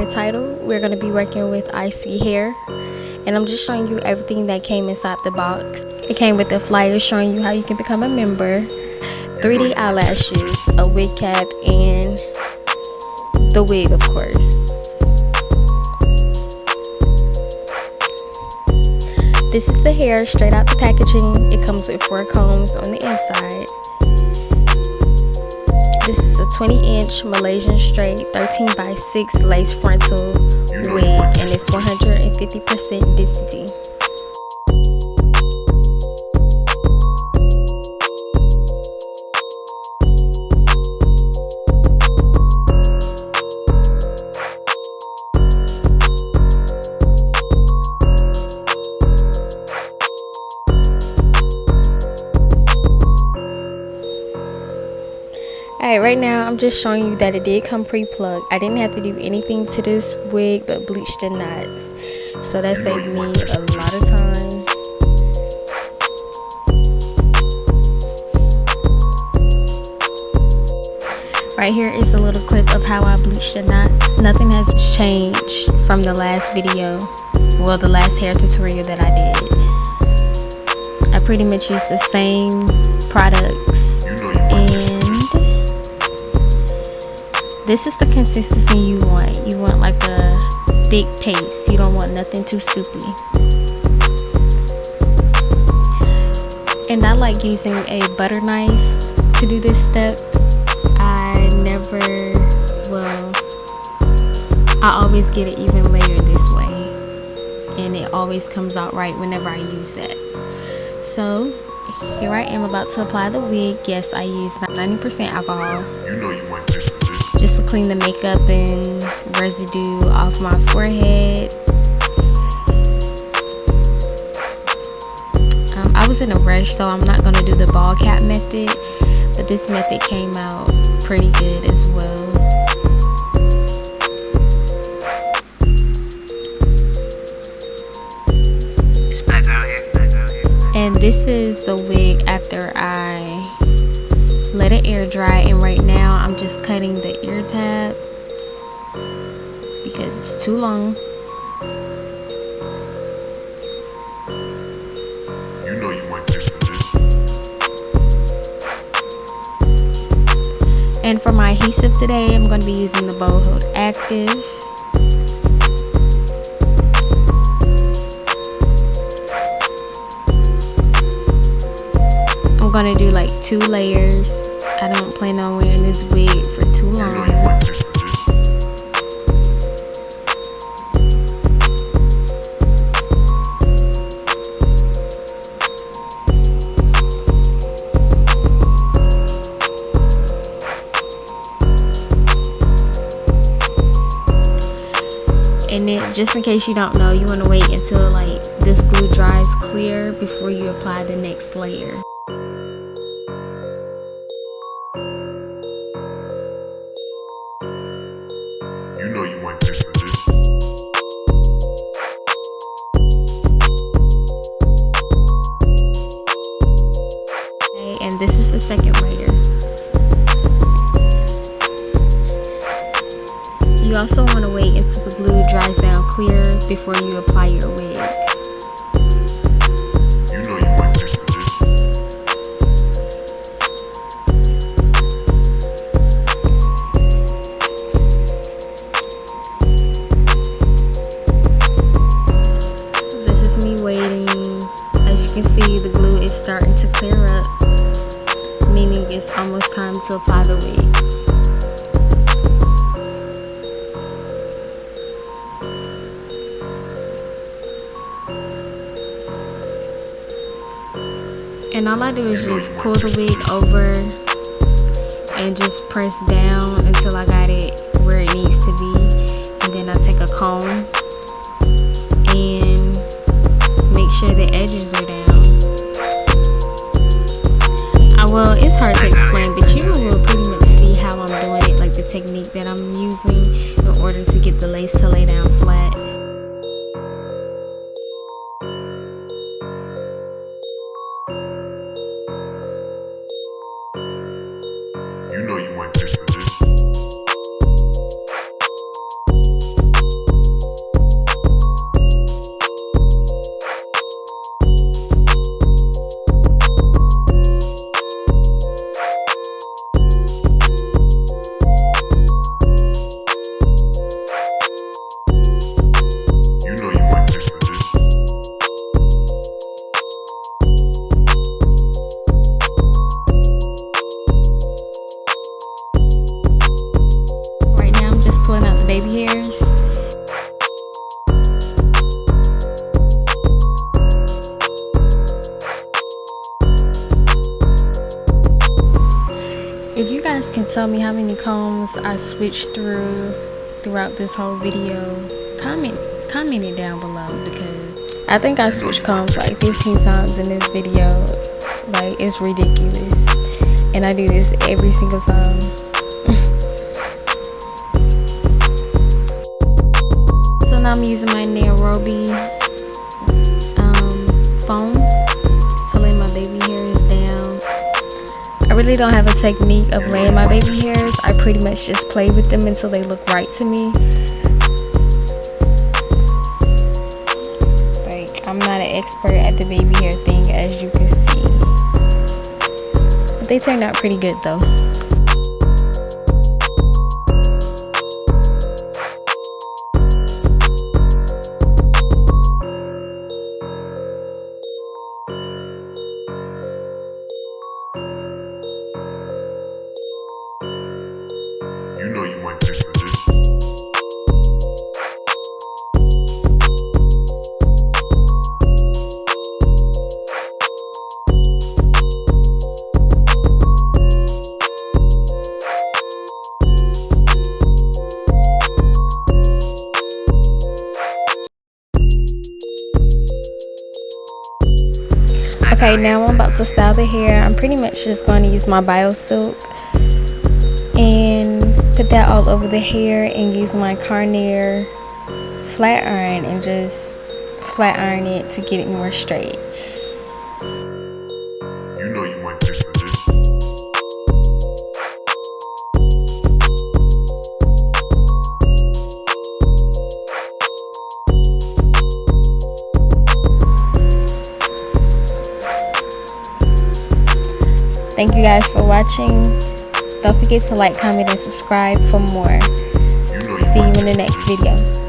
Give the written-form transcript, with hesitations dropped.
the title, we're going to be working with ISEE hair, and I'm just showing you everything that came inside the box. It came with a flyer showing you how you can become a member, 3D eyelashes, a wig cap, and the wig, of course. This is the hair straight out the packaging. It comes with 4 combs on the inside. This is a 20-inch Malaysian straight 13x6 lace frontal wig, and it's 150% density. Alright, right now I'm just showing you that it did come pre-plugged. I didn't have to do anything to this wig but bleach the knots, so that saved me a lot of time. Right here is a little clip of how I bleached the knots. Nothing has changed from the last video, well, the last hair tutorial that I did. I pretty much used the same products, and this is the consistency you want. You want like a thick paste. You don't want nothing too soupy. And I like using a butter knife to do this step. I always get an even layer this way, and it always comes out right whenever I use that. So here I am about to apply the wig. Yes, I used 90% alcohol. Just to clean the makeup and residue off my forehead. I was in a rush, so I'm not going to do the ball cap method, but this method came out pretty good as well. And this is the wig after I let it air dry, and right now I'm just cutting the ear tabs because it's too long. You know you want this. And for my adhesive today, I'm going to be using the Bow Hold Active. I'm going to do like 2 layers. I don't plan on wearing this wig for too long. And then, just in case you don't know, you want to wait until like this glue dries clear before you apply the next layer. You know you want this for this. Okay, and this is the second layer. You also want to wait until the glue dries down clear before you apply your wig. You know you want this for this. This is me waiting. As you can see, the glue is starting to clear up, meaning it's almost time to apply the wig. And all I do is just pull the wig over and just press down until I got it where it needs to be. And then I take a comb and make sure the edges are down. Well, it's hard to explain, but you will pretty much see how I'm doing it, like the technique that I'm using in order to get the lace to lay down flat. You know you want this for this. tell me how many combs I switched throughout this whole video. Comment it down below, because I think I switched combs like 15 times in this video. Like, it's ridiculous, and I do this every single time. So now I'm using my Nairobi foam to lay my baby hairs down. I really don't have a technique of laying my baby hairs. I pretty much just play with them until they look right to me. Like, I'm not an expert at the baby hair thing, as you can see, but they turned out pretty good though. You know you went just for this. Okay, now I'm about to style the hair. I'm pretty much just going to use my Bio Silk and put that all over the hair, and use my Carnier flat iron and just flat iron it to get it more straight. You know you went just for this. Thank you guys for watching. Don't forget to like, comment, and subscribe for more. You know you See you went in the just for next this. video.